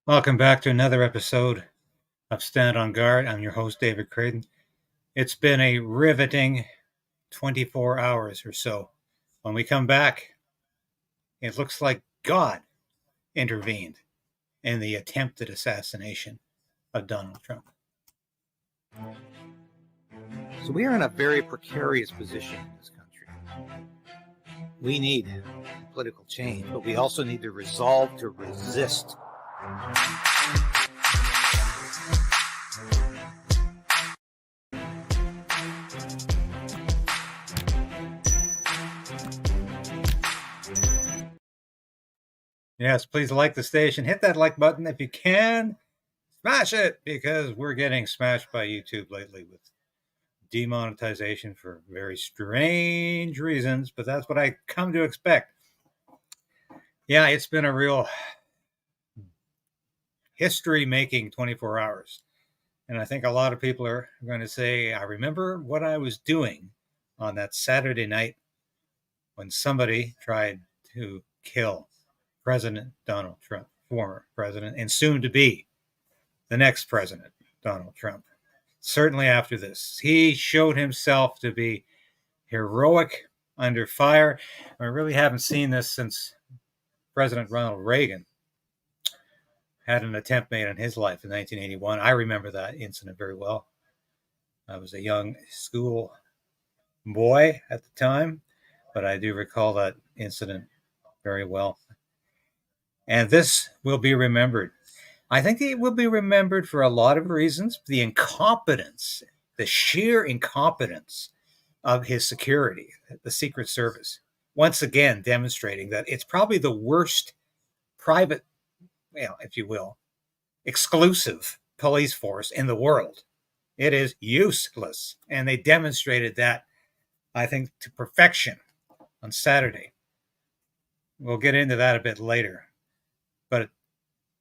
Welcome back to another episode of Stand on Guard. I'm your host, David Crayden. It's been a riveting 24 hours or so. When we come back, it looks like God intervened in the attempted assassination of Donald Trump. So we are in a very precarious position in this country. We need political change, but we also need the resolve to resist. Yes, please like the station. Hit that like button if you can. Smash it, because we're getting smashed by YouTube lately with demonetization for very strange reasons, but that's what I come to expect. Yeah, it's been a real history-making 24 hours. And I think a lot of people are going to say, I remember what I was doing on that Saturday night when somebody tried to kill President Donald Trump, former president, and soon to be the next president, Donald Trump. Certainly after this, he showed himself to be heroic under fire. I really haven't seen this since President Ronald Reagan had an attempt made on his life in 1981. I remember that incident very well. I was a young school boy at the time, but I do recall that incident very well. And this will be remembered. I think it will be remembered for a lot of reasons. The incompetence, the sheer incompetence of his security, the Secret Service, once again demonstrating that it's probably the worst private, if you will, exclusive police force in the world. It is useless. And they demonstrated that, I think, to perfection on Saturday. We'll get into that a bit later. But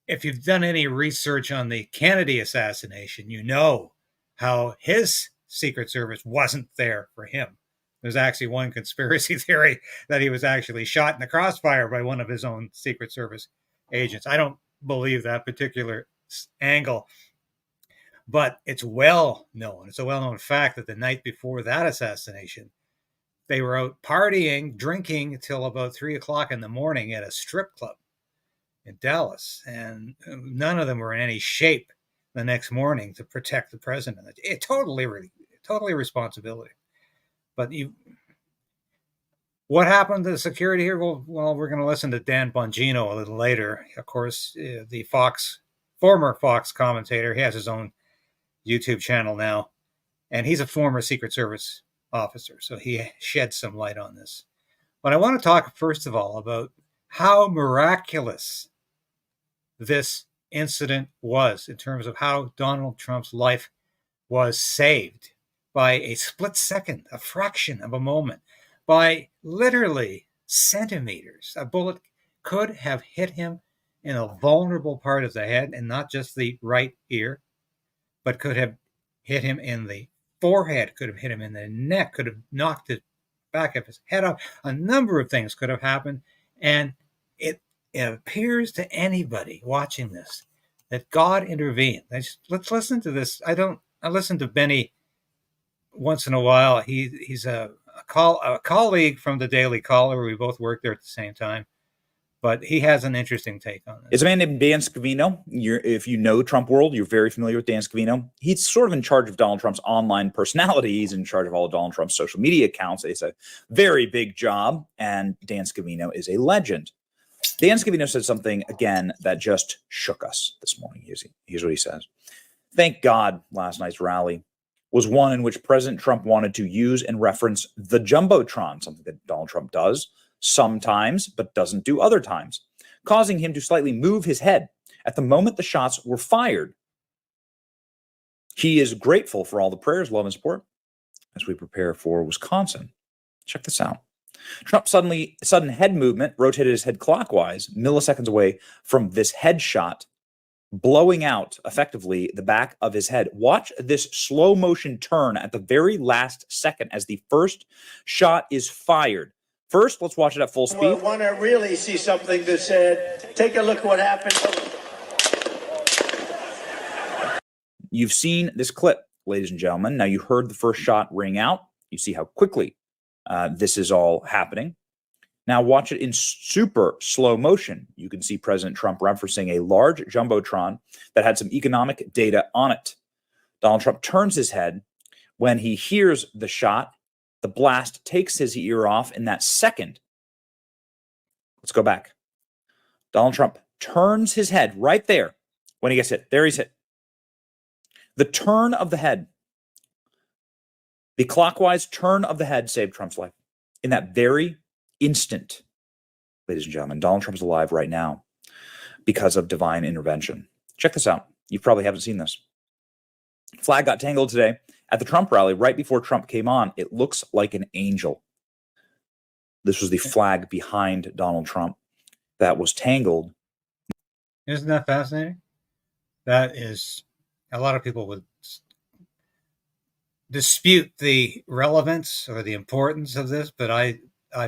if you've done any research on the Kennedy assassination, you know how his Secret Service wasn't there for him. There's actually one conspiracy theory that he was actually shot in the crossfire by one of his own Secret Service agents. I don't believe that particular angle, but it's well known. It's a well-known fact that the night before that assassination, they were out partying, drinking till about 3 o'clock in the morning at a strip club in Dallas, and none of them were in any shape the next morning to protect the president. It totally responsibility. But what happened to the security here? Well, we're going to listen to Dan Bongino a little later. Of course, the former Fox commentator. He has his own YouTube channel now, and he's a former Secret Service officer, so he shed some light on this. But I want to talk first of all about how miraculous this incident was in terms of how Donald Trump's life was saved by a split second, a fraction of a moment, by literally centimeters. A bullet could have hit him in a vulnerable part of the head, and not just the right ear, but could have hit him in the forehead, could have hit him in the neck, could have knocked the back of his head off. A number of things could have happened, and it appears to anybody watching this that God intervened. Let's listen to this. I listen to Benny once in a while. He's a colleague from the Daily Caller. We both worked there at the same time, but he has an interesting take on this. It's a man named Dan Scavino. If you know Trump world, you're very familiar with Dan Scavino. He's sort of in charge of Donald Trump's online personality. He's in charge of all of Donald Trump's social media accounts. It's a very big job, and Dan Scavino is a legend. Dan Scavino said something, again, that just shook us this morning. Here's what he says. Thank God last night's rally was one in which President Trump wanted to use and reference the Jumbotron, something that Donald Trump does sometimes, but doesn't do other times, causing him to slightly move his head at the moment the shots were fired. He is grateful for all the prayers, love, and support as we prepare for Wisconsin. Check this out. Trump's sudden head movement rotated his head clockwise, milliseconds away from this headshot, blowing out effectively the back of his head. Watch this slow motion turn at the very last second as the first shot is fired. First, let's watch it at full speed. I want to really see something that said, take a look at what happened. You've seen this clip, ladies and gentlemen. Now, you heard the first shot ring out. You see how quickly this is all happening. Now, watch it in super slow motion. You can see President Trump referencing a large jumbotron that had some economic data on it. Donald Trump turns his head. When he hears the shot, the blast takes his ear off in that second. Let's go back. Donald Trump turns his head right there when he gets hit. There he's hit. The turn of the head, the clockwise turn of the head saved Trump's life. In that very instant, ladies and gentlemen, Donald Trump is alive right now because of divine intervention. Check this out. You probably haven't seen this. Flag got tangled today at the Trump rally right before Trump came on. It looks like an angel. This was the flag behind Donald Trump that was tangled. Isn't that fascinating? That is, a lot of people would dispute the relevance or the importance of this, but I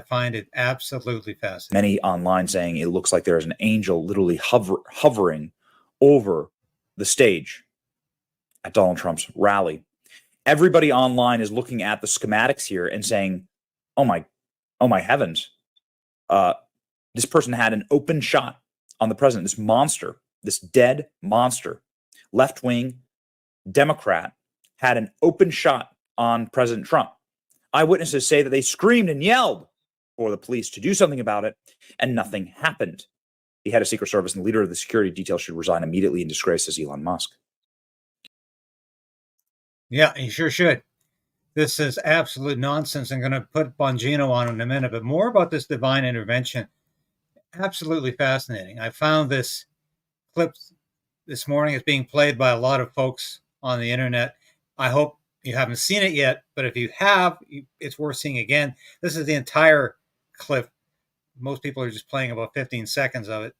find it absolutely fascinating. Many online saying it looks like there is an angel literally hovering over the stage at Donald Trump's rally. Everybody online is looking at the schematics here and saying, oh my heavens, this person had an open shot on the president, this monster, this dead monster, left-wing Democrat, had an open shot on President Trump. Eyewitnesses say that they screamed and yelled for the police to do something about it, and nothing happened. The head of Secret Service and leader of the security detail should resign immediately in disgrace, says Elon Musk. Yeah, he sure should. This is absolute nonsense. I'm going to put Bongino on in a minute, but more about this divine intervention. Absolutely fascinating. I found this clip this morning. It's being played by a lot of folks on the internet. I hope you haven't seen it yet, but if you have, it's worth seeing again. This is the entire clip. Most people are just playing about 15 seconds of it.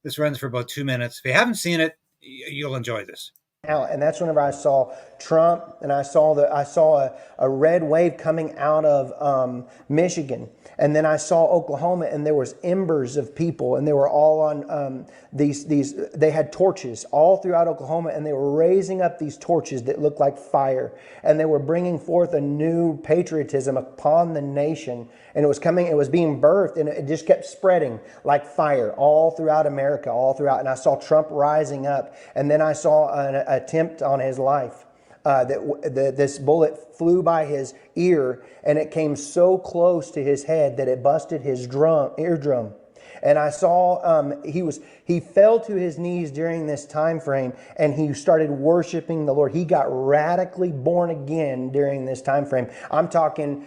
This runs for about 2 minutes. If you haven't seen it, you'll enjoy this. And that's whenever I saw Trump, and I saw a red wave coming out of Michigan, and then I saw Oklahoma, and there was embers of people, and they were all on they had torches all throughout Oklahoma, and they were raising up these torches that looked like fire, and they were bringing forth a new patriotism upon the nation, and it was being birthed, and it just kept spreading like fire all throughout America, all throughout. And I saw Trump rising up, and then I saw an attempt on his life. This bullet flew by his ear, and it came so close to his head that it busted his eardrum. And I saw he fell to his knees during this time frame, and he started worshiping the Lord. He got radically born again during this time frame. I'm talking,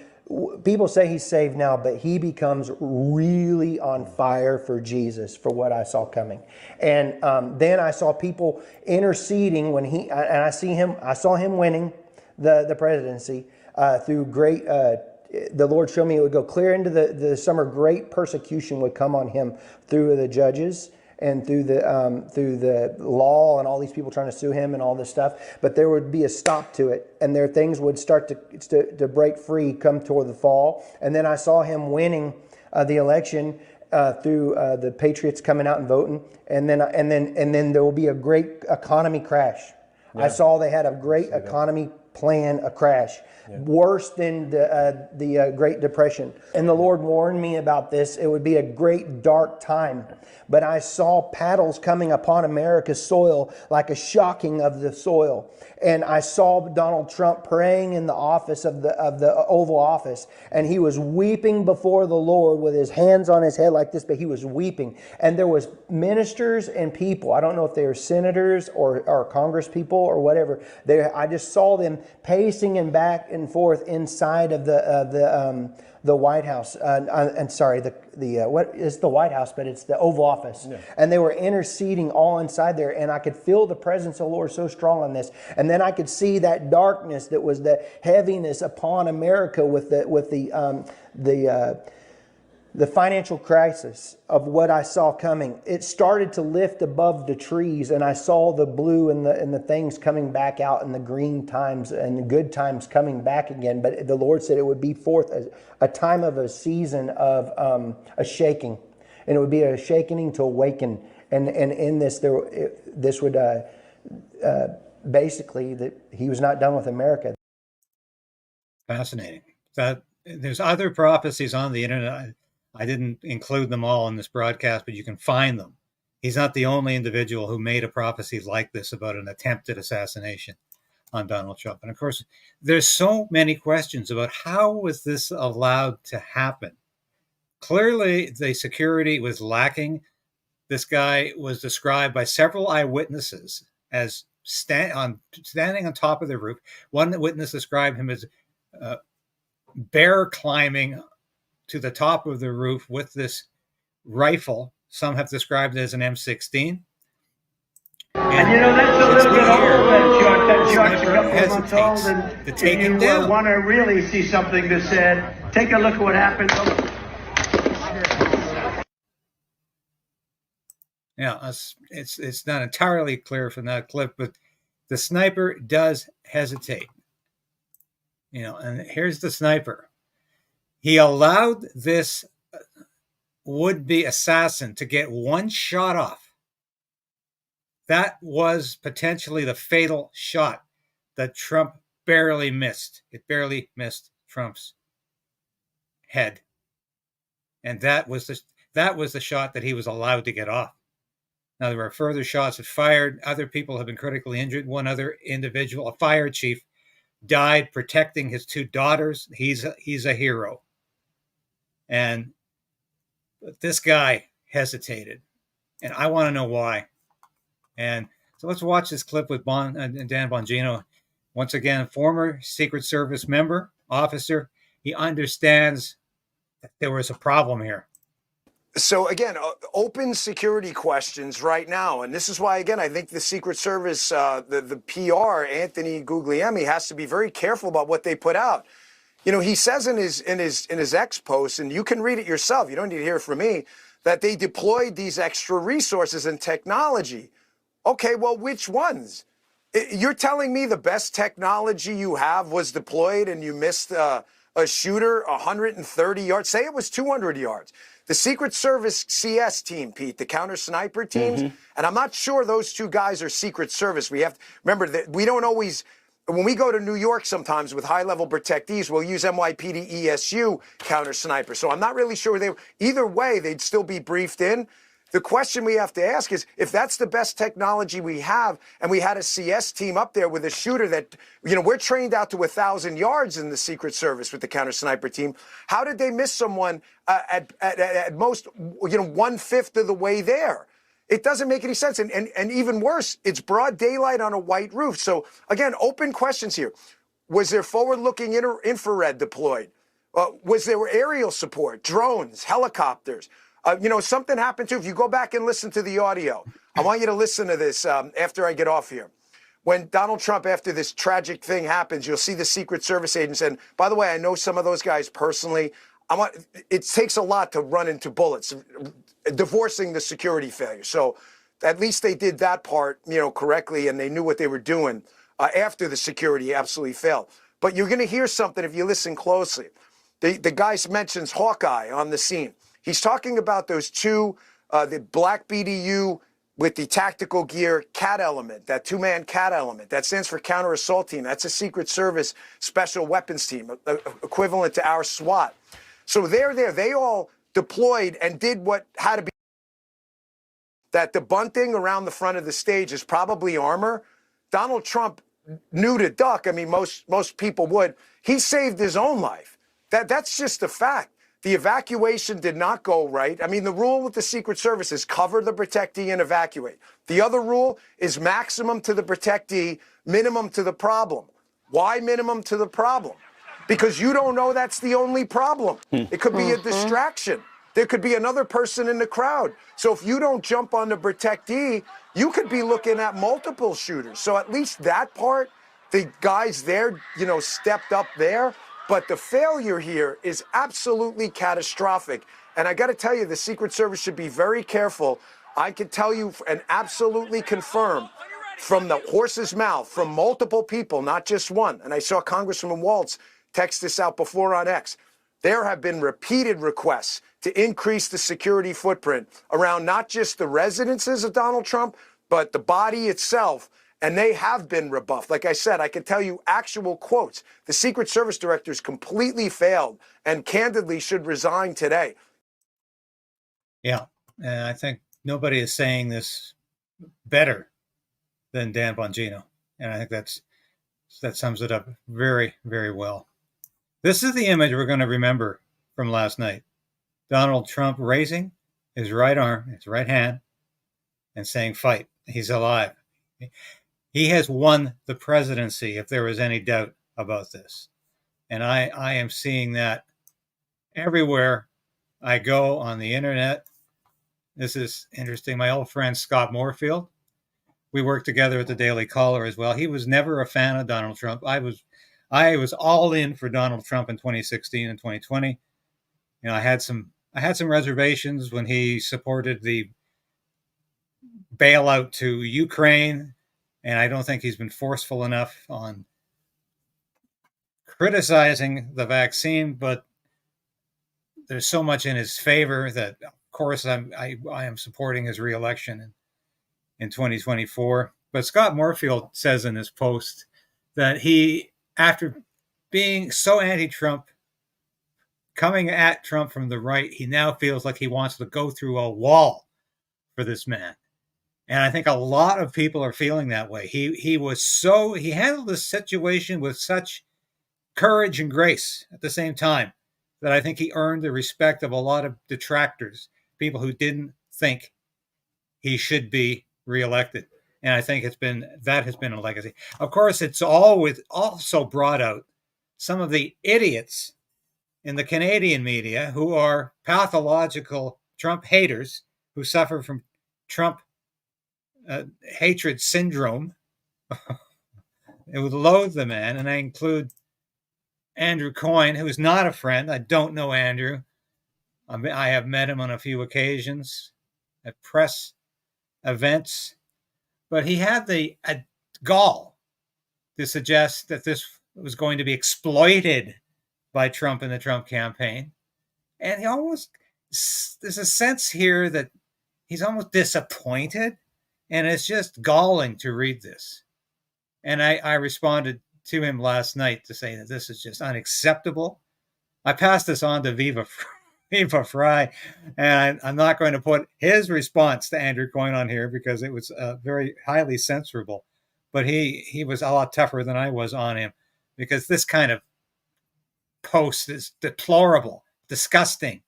people say he's saved now, but he becomes really on fire for Jesus, for what I saw coming. And then I saw people interceding when I saw him winning the presidency through great. The Lord showed me it would go clear into the summer. Great persecution would come on him through the judges and through the law and all these people trying to sue him and all this stuff. But there would be a stop to it, and things would start to break free come toward the fall. And then I saw him winning the election through the Patriots coming out and voting, and then there will be a great economy crash. Yeah. I saw they had a great economy plan, a crash. Yeah. Worse than the Great Depression. And the Lord warned me about this. It would be a great dark time. But I saw paddles coming upon America's soil like a shocking of the soil. And I saw Donald Trump praying in the office of the Oval Office. And he was weeping before the Lord with his hands on his head like this, but he was weeping. And there was ministers and people. I don't know if they were senators or Congress people or whatever. I just saw them pacing and back and forth inside of the White House. I'm sorry, what is the White House? But it's the Oval Office. Yeah. And they were interceding all inside there, and I could feel the presence of the Lord so strong on this. And then I could see that darkness that was the heaviness upon America with the financial crisis of what I saw coming. It started to lift above the trees, and I saw the blue and the things coming back out, and the green times and the good times coming back again. But the Lord said it would be forth a time of a season of a shaking, and it would be a shaking to awaken. And in this, this would basically that he was not done with America. Fascinating. That there's other prophecies on the internet. I didn't include them all in this broadcast, but you can find them. He's not the only individual who made a prophecy like this about an attempted assassination on Donald Trump. And of course, there's so many questions about how was this allowed to happen. Clearly, the security was lacking. This guy was described by several eyewitnesses as standing on top of the roof. One witness described him as bear climbing to the top of the roof with this rifle. Some have described it as an M16. And you know, that's a little bit old, that shot's a couple of months old, and to take if him you down. want to really see something that's said, take a look at what happened. Yeah, it's not entirely clear from that clip, but the sniper does hesitate. You know, and here's the sniper. He allowed this would-be assassin to get one shot off. That was potentially the fatal shot that Trump barely missed. It barely missed Trump's head. And that was the shot that he was allowed to get off. Now, there were further shots that fired. Other people have been critically injured. One other individual, a fire chief, died protecting his two daughters. He's a hero. And this guy hesitated. And I want to know why. And so let's watch this clip with Dan Bongino. Once again, former Secret Service member, officer. He understands that there was a problem here. So again, open security questions right now, and this is why, again, I think the Secret Service, the PR, Anthony Guglielmi, has to be very careful about what they put out. You know, he says in his X post, and you can read it yourself. You don't need to hear it from me, that they deployed these extra resources and technology. Okay, well, which ones? You're telling me the best technology you have was deployed, and you missed a shooter 130 yards? Say it was 200 yards. The Secret Service CS team, Pete, the counter sniper teams, and I'm not sure those two guys are Secret Service. We have to remember that we don't always, when we go to New York sometimes with high-level protectees, we'll use NYPD ESU counter sniper. So I'm not really sure either way, they'd still be briefed in. The question we have to ask is, if that's the best technology we have, and we had a CS team up there with a shooter that, you know, we're trained out to 1,000 yards in the Secret Service with the counter sniper team. How did they miss someone at most, you know, 1/5 of the way there? It doesn't make any sense. And even worse, it's broad daylight on a white roof. So again, open questions here. Was there forward-looking infrared deployed? Was there aerial support, drones, helicopters? You know, something happened too. If you go back and listen to the audio, I want you to listen to this after I get off here. When Donald Trump, after this tragic thing happens, you'll see the Secret Service agents. And by the way, I know some of those guys personally. It takes a lot to run into bullets, divorcing the security failure. So at least they did that part, you know, correctly, and they knew what they were doing after the security absolutely failed. But you're going to hear something if you listen closely. The guy mentions Hawkeye on the scene. He's talking about those two, the black BDU with the tactical gear CAT element, that two-man CAT element. That stands for Counter Assault Team. That's a Secret Service Special Weapons Team, equivalent to our SWAT. So they're there. They all deployed and did what had to be. That the bunting around the front of the stage is probably armor. Donald Trump knew to duck. I mean, most people would. He saved his own life. That's just a fact. The evacuation did not go right. I mean, the rule with the Secret Service is cover the protectee and evacuate. The other rule is maximum to the protectee, minimum to the problem. Why minimum to the problem? Because you don't know that's the only problem. It could be a distraction. There could be another person in the crowd. So if you don't jump on the protectee, you could be looking at multiple shooters. So at least that part, the guys there, you know, stepped up there. But the failure here is absolutely catastrophic. And I got to tell you, the Secret Service should be very careful. I can tell you and absolutely confirm from the horse's mouth, from multiple people, not just one. And I saw Congressman Waltz text this out before on X. There have been repeated requests to increase the security footprint around not just the residences of Donald Trump, but the body itself. And they have been rebuffed. Like I said, I could tell you actual quotes. The Secret Service directors completely failed and candidly should resign today. Yeah, and I think nobody is saying this better than Dan Bongino, and I think that sums it up very, very well. This is the image we're going to remember from last night. Donald Trump raising his right arm, his right hand, and saying, "Fight." He's alive. He has won the presidency, if there was any doubt about this. And I am seeing that everywhere I go on the internet. This is interesting. My old friend Scott Moorfield, we worked together at the Daily Caller as well. He was never a fan of Donald Trump. I was all in for Donald Trump in 2016 and 2020. You know, I had some reservations when he supported the bailout to Ukraine, and I don't think he's been forceful enough on criticizing the vaccine, but there's so much in his favor that, of course, I am supporting his reelection in 2024. But Scott Moorfield says in his post that he, after being so anti-Trump, coming at Trump from the right, he now feels like he wants to go through a wall for this man. And I think a lot of people are feeling that way. He handled this situation with such courage and grace at the same time that I think he earned the respect of a lot of detractors, people who didn't think he should be reelected. And I think that has been a legacy. Of course, it's also brought out some of the idiots in the Canadian media who are pathological Trump haters who suffer from Trump hatred syndrome. It would loathe the man, and I include Andrew Coyne, who is not a friend. I don't know Andrew. I have met him on a few occasions at press events, but he had the gall to suggest that this was going to be exploited by Trump and the Trump campaign. And there's a sense here that he's almost disappointed, and it's just galling to read this. And I responded to him last night to say that this is just unacceptable. I passed this on to Viva Fry, and I'm not going to put his response to Andrew Coyne on here because it was very highly censorable. But he was a lot tougher than I was on him, because this kind of post is deplorable, disgusting,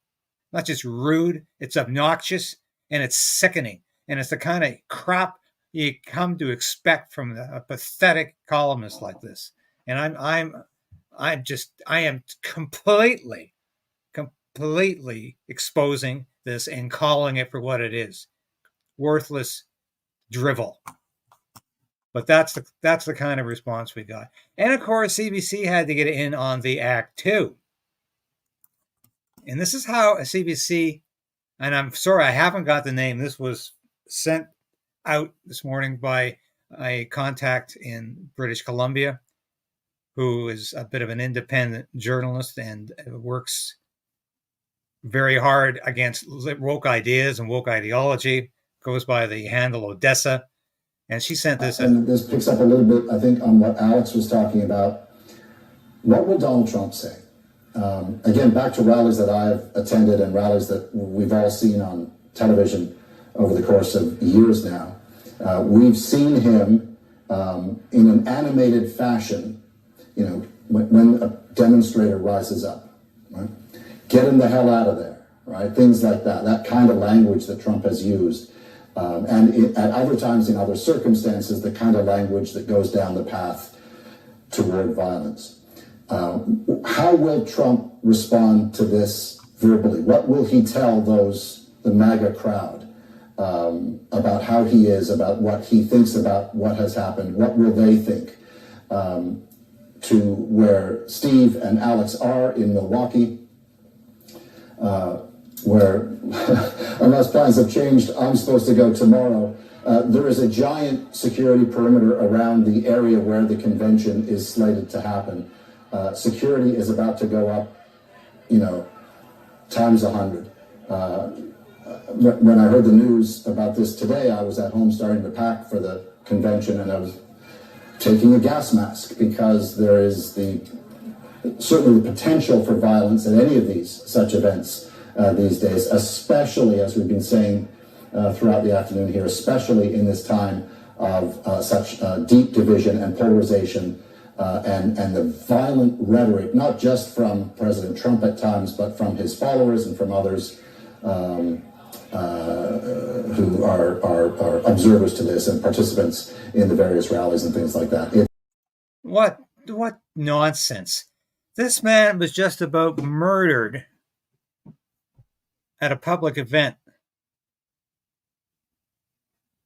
not just rude, it's obnoxious, and it's sickening. And it's the kind of crap you come to expect from a pathetic columnist like this. And I am completely exposing this and calling it for what it is: worthless drivel. But that's the kind of response we got. And of course, CBC had to get in on the act too. And this is how a CBC, and I'm sorry I haven't got the name. This was sent out this morning by a contact in British Columbia, who is a bit of an independent journalist and works very hard against woke ideas and woke ideology, goes by the handle Odessa. And she sent this. And this picks up a little bit, I think, on what Alex was talking about. What will Donald Trump say? Again, back to rallies that I've attended and rallies that we've all seen on television over the course of years now. We've seen him in an animated fashion, when a demonstrator rises up, right? Get him the hell out of there, right? Things like that kind of language that Trump has used. And at other times, in other circumstances, the kind of language that goes down the path toward violence. How will Trump respond to this verbally? What will he tell the MAGA crowd about how he is, about what he thinks about what has happened? What will they think? To where Steve and Alex are in Milwaukee, where, unless plans have changed, I'm supposed to go tomorrow. There is a giant security perimeter around the area where the convention is slated to happen. Security is about to go up, times 100. When I heard the news about this today, I was at home starting to pack for the convention, and I was taking a gas mask, because there is certainly the potential for violence at any of such events these days, especially, as we've been saying throughout the afternoon here, especially in this time of such deep division and polarization and the violent rhetoric, not just from President Trump at times, but from his followers and from others who are observers to this and participants in the various rallies and things like that. What nonsense. This man was just about murdered at a public event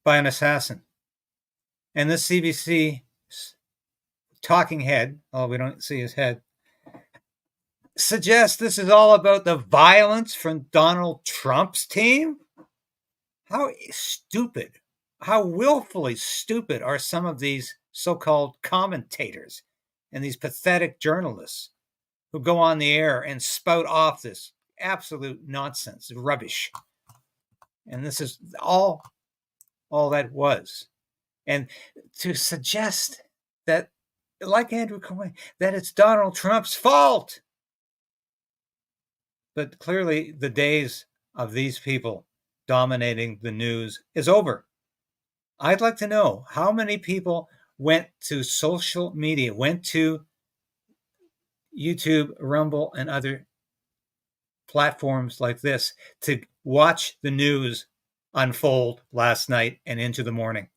by an assassin. And this CBC talking head, we don't see his head, suggests this is all about the violence from Donald Trump's team? How stupid, how willfully stupid are some of these so-called commentators and these pathetic journalists who go on the air and spout off this absolute nonsense, rubbish. And this is all that was. And to suggest that, like Andrew Coyne, that it's Donald Trump's fault. But clearly the days of these people dominating the news is over. I'd like to know how many people went to social media, went to YouTube, Rumble, and other platforms like this to watch the news unfold last night and into the morning.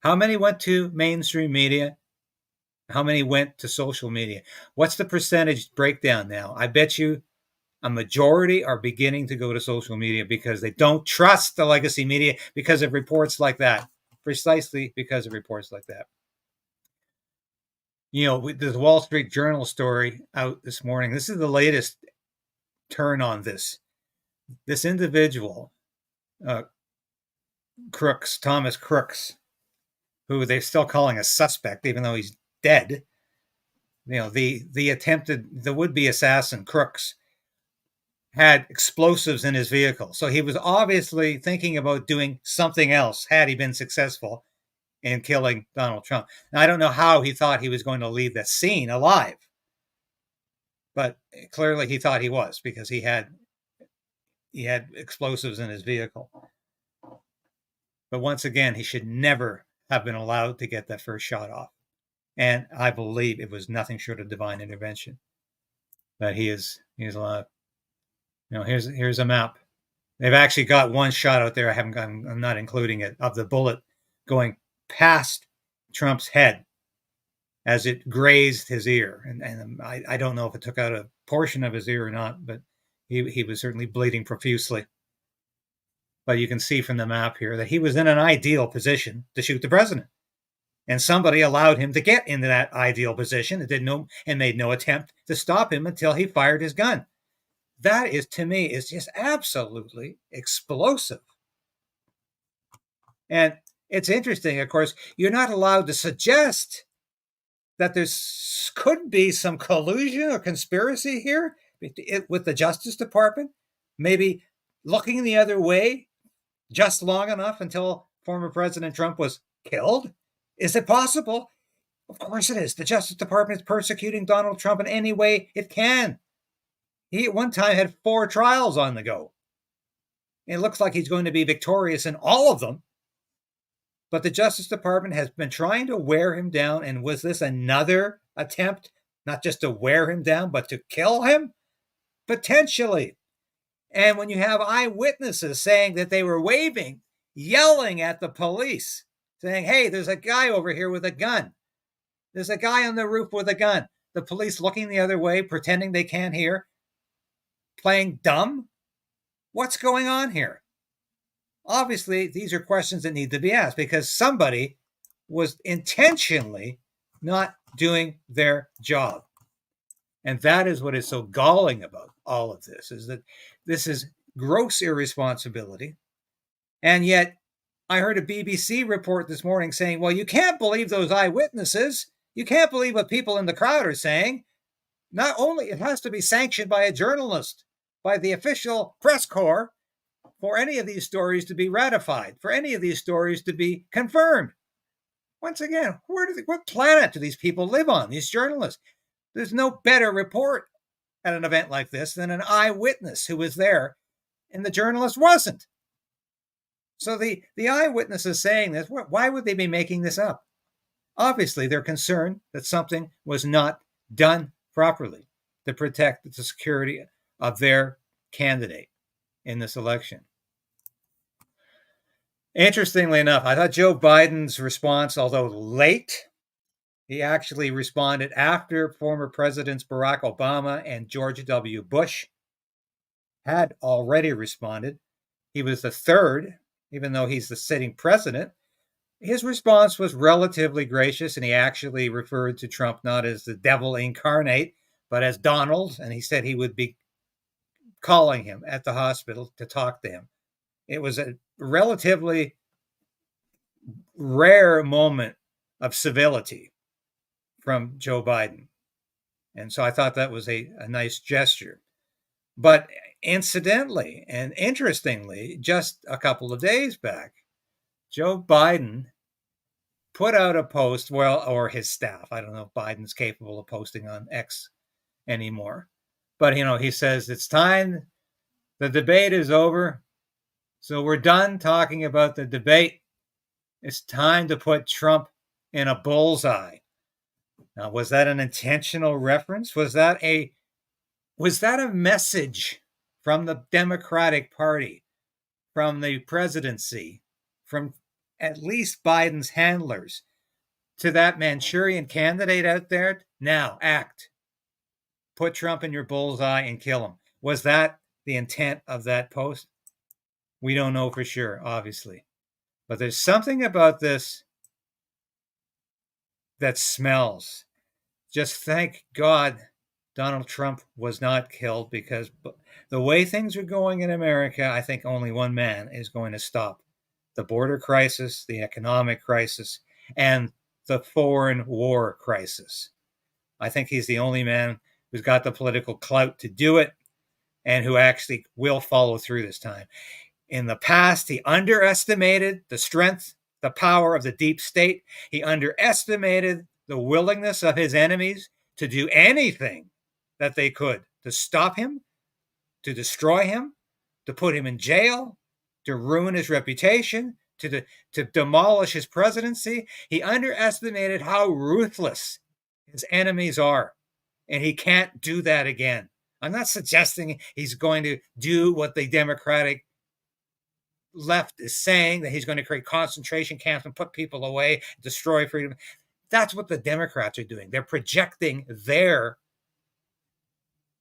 How many went to mainstream media? How many went to social media? What's the percentage breakdown now? I bet you a majority are beginning to go to social media because they don't trust the legacy media because of reports like that. Precisely because of reports like that. You know, the Wall Street Journal story out this morning. This is the latest turn on this. This individual, Thomas Crooks, who they're still calling a suspect, even though he's dead. You know, the would-be assassin, Crooks, had explosives in his vehicle. So he was obviously thinking about doing something else had he been successful in killing Donald Trump. Now, I don't know how he thought he was going to leave the scene alive. But clearly he thought he was, because he had explosives in his vehicle. But once again, he should never have been allowed to get that first shot off. And I believe it was nothing short of divine intervention. But he's alive. You know, here's a map. They've actually got one shot out there. I'm not including it, of the bullet going past Trump's head as it grazed his ear. And I don't know if it took out a portion of his ear or not, but he was certainly bleeding profusely. But you can see from the map here that he was in an ideal position to shoot the president. And somebody allowed him to get into that ideal position and made no attempt to stop him until he fired his gun. That is, to me, is just absolutely explosive. And it's interesting, of course, you're not allowed to suggest that there could be some collusion or conspiracy here with the Justice Department, maybe looking the other way just long enough until former President Trump was killed. Is it possible? Of course it is. The Justice Department is persecuting Donald Trump in any way it can. He at one time had 4 trials on the go. It looks like he's going to be victorious in all of them. But the Justice Department has been trying to wear him down. And was this another attempt, not just to wear him down, but to kill him? Potentially. And when you have eyewitnesses saying that they were waving, yelling at the police, saying, hey, there's a guy over here with a gun. There's a guy on the roof with a gun. The police looking the other way, pretending they can't hear, playing dumb. What's going on here? Obviously, these are questions that need to be asked because somebody was intentionally not doing their job. And that is what is so galling about all of this, is that this is gross irresponsibility. And yet, I heard a BBC report this morning saying, well, you can't believe those eyewitnesses. You can't believe what people in the crowd are saying. Not only, it has to be sanctioned by a journalist, by the official press corps, for any of these stories to be ratified, for any of these stories to be confirmed. Once again, what planet do these people live on, these journalists? There's no better report at an event like this than an eyewitness who was there, and the journalist wasn't. So the eyewitness is saying this. Why would they be making this up? Obviously, they're concerned that something was not done properly to protect the security of their candidate in this election. Interestingly enough, I thought Joe Biden's response, although late, he actually responded after former Presidents Barack Obama and George W. Bush had already responded. He was the third, even though he's the sitting president. His response was relatively gracious, and he actually referred to Trump not as the devil incarnate, but as Donald, and he said he would be calling him at the hospital to talk to him. It was a relatively rare moment of civility from Joe Biden. And so I thought that was a nice gesture. But incidentally and interestingly, just a couple of days back, Joe Biden put out a post, or his staff. I don't know if Biden's capable of posting on X anymore. But, he says it's time. The debate is over. So we're done talking about the debate. It's time to put Trump in a bullseye. Now, was that an intentional reference? Was that a message from the Democratic Party, from the presidency, from at least Biden's handlers to that Manchurian candidate out there? Now, act. Put Trump in your bullseye and kill him. Was that the intent of that post? We don't know for sure, obviously. But there's something about this that smells. Just thank God Donald Trump was not killed, because the way things are going in America, I think only one man is going to stop the border crisis, the economic crisis, and the foreign war crisis. I think he's the only man who's got the political clout to do it and who actually will follow through this time. In the past, he underestimated the strength, the power of the deep state. He underestimated the willingness of his enemies to do anything that they could to stop him, to destroy him, to put him in jail, to ruin his reputation, to demolish his presidency. He underestimated how ruthless his enemies are, and he can't do that again. I'm not suggesting he's going to do what the Democratic left is saying, that he's going to create concentration camps and put people away, destroy freedom. That's what the Democrats are doing. They're projecting their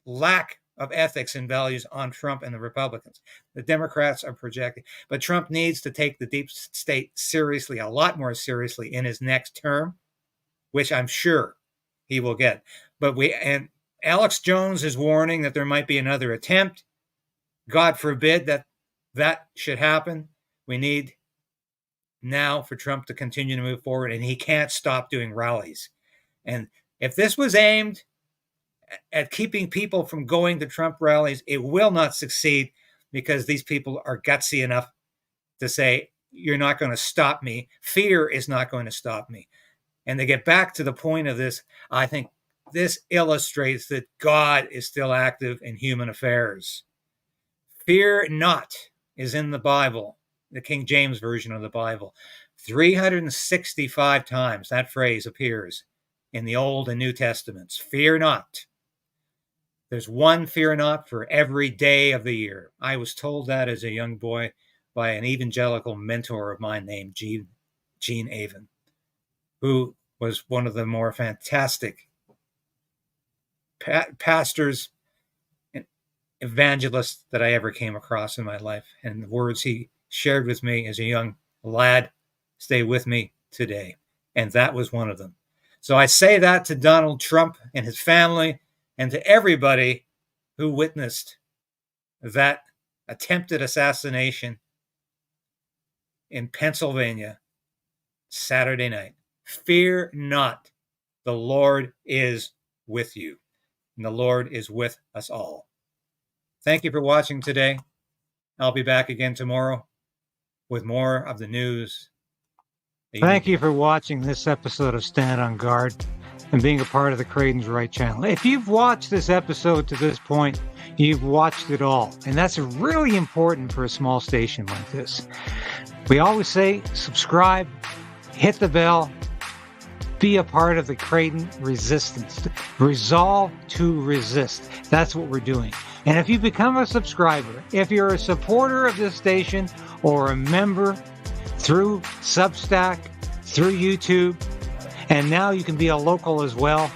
lack of ethics and values on Trump and the Republicans. The Democrats are projecting. But Trump needs to take the deep state seriously, a lot more seriously, in his next term, which I'm sure he will get. And Alex Jones is warning that there might be another attempt. God forbid that should happen. We need now for Trump to continue to move forward, and he can't stop doing rallies. And if this was aimed at keeping people from going to Trump rallies, it will not succeed, because these people are gutsy enough to say, you're not going to stop me. Fear is not going to stop me. And to get back to the point of this, I think this illustrates that God is still active in human affairs. Fear not is in the Bible, the King James Version of the Bible. 365 times that phrase appears in the Old and New Testaments. Fear not. There's one fear not for every day of the year. I was told that as a young boy by an evangelical mentor of mine named Gene Avon, who was one of the more fantastic pastors and evangelists that I ever came across in my life. And the words he shared with me as a young lad stay with me today. And that was one of them. So I say that to Donald Trump and his family, and to everybody who witnessed that attempted assassination in Pennsylvania Saturday night. Fear not. The Lord is with you, and the Lord is with us all. Thank you for watching today. I'll be back again tomorrow with more of the news Thank you for watching this episode of Stand on Guard and being a part of the KRAYDEN'S Right channel. If you've watched this episode to this point, you've watched it all. And that's really important for a small station like this. We always say subscribe, hit the bell, be a part of the KRAYDEN resistance. Resolve to resist. That's what we're doing. And if you become a subscriber, if you're a supporter of this station or a member through Substack, through YouTube, and now you can be a local as well,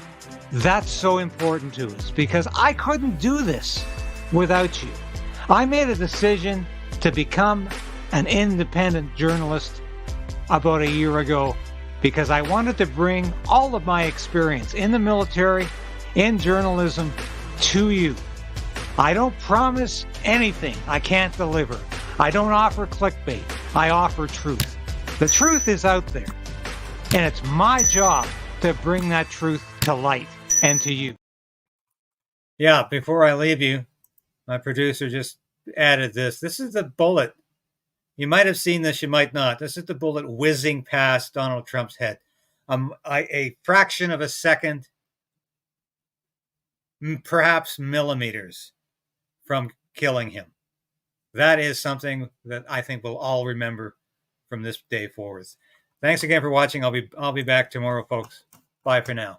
that's so important to us because I couldn't do this without you. I made a decision to become an independent journalist about a year ago because I wanted to bring all of my experience in the military, in journalism, to you. I don't promise anything I can't deliver. I don't offer clickbait. I offer truth. The truth is out there, and it's my job to bring that truth to light and to you. Yeah, before I leave you, my producer just added this. This is the bullet. You might have seen this, you might not. This is the bullet whizzing past Donald Trump's head. A fraction of a second, perhaps millimeters from killing him. That is something that I think we'll all remember from this day forward. Thanks again for watching. I'll be back tomorrow, folks. Bye for now.